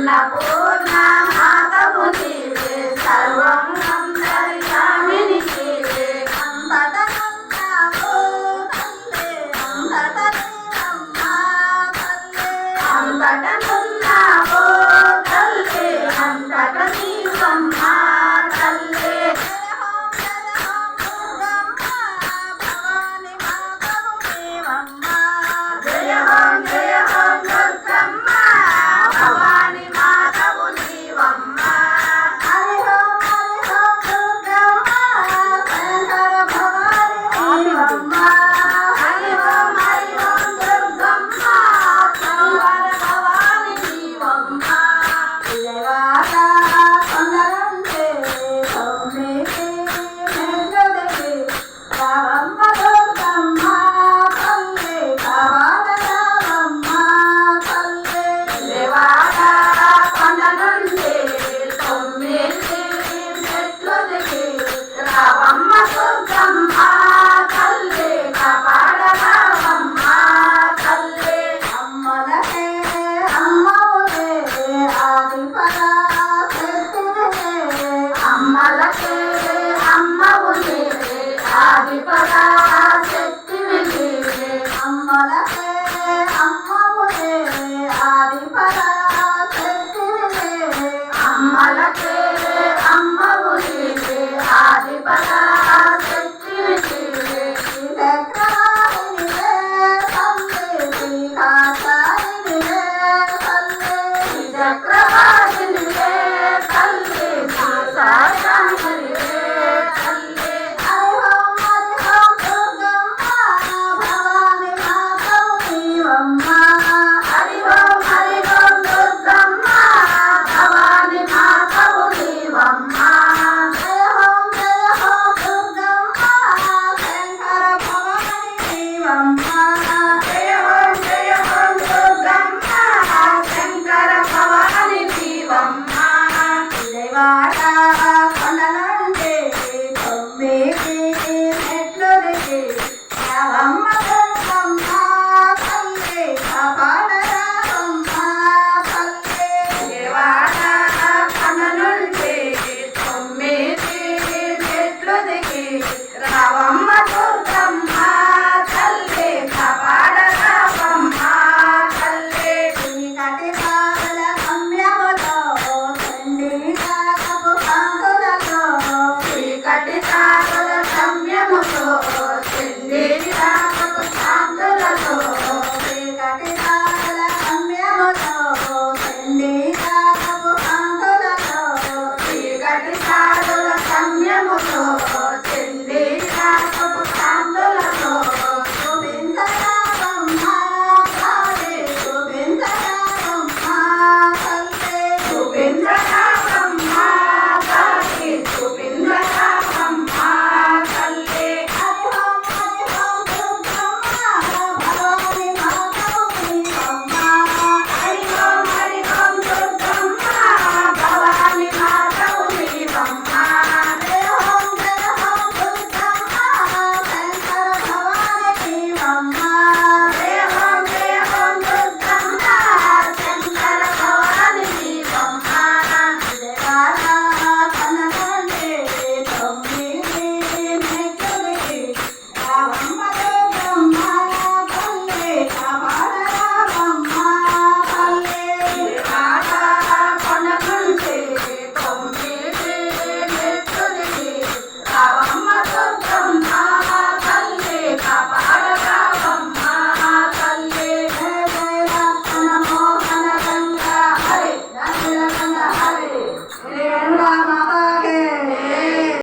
అన్నపూర్ణ మాతవు నీవే సర్వం అంతర్యామిని నీవే అంతటనున్నావు తల్లే అంతటనున్నావు తల్లే అంతట నీవమ్మ తల్లే జయ ఓం దుర్గమ్మ భవాని మాతవు నీవమ్మ హరి ఓం దుర్గమ్మ శంకర భవాని నీవమ్మ హరి ఓం దుర్గమ్మ శంకర భవాని నీవమ్మ విజయవాడ కొండలంటే సౌమ్యకి మెల్లదకి రావమ్మ దుర్గమ్మ తల్లే కావాల రావమ్మ తల్లే విజయవాడ కొండ నుండి 9 మెట్లు దిగి రావమ్మ దుర్గమ్మ తల్లే కాపాడ రావమ్మ తల్లే అమ్మలకే అమ్మవులే ఆది పరాశక్తివే అమ్మలకే అమ్మవులే ఆది పరాశక్తివే అమ్మలకే అమ్మవులే ఆది పరాశక్తివే అమ్మలకే అమ్మవులే ఆది పరాశక్తివే శ్రీచక్రానివే తల్లే శ్రీకాచారినివే తల్లే శ్రీచక్ర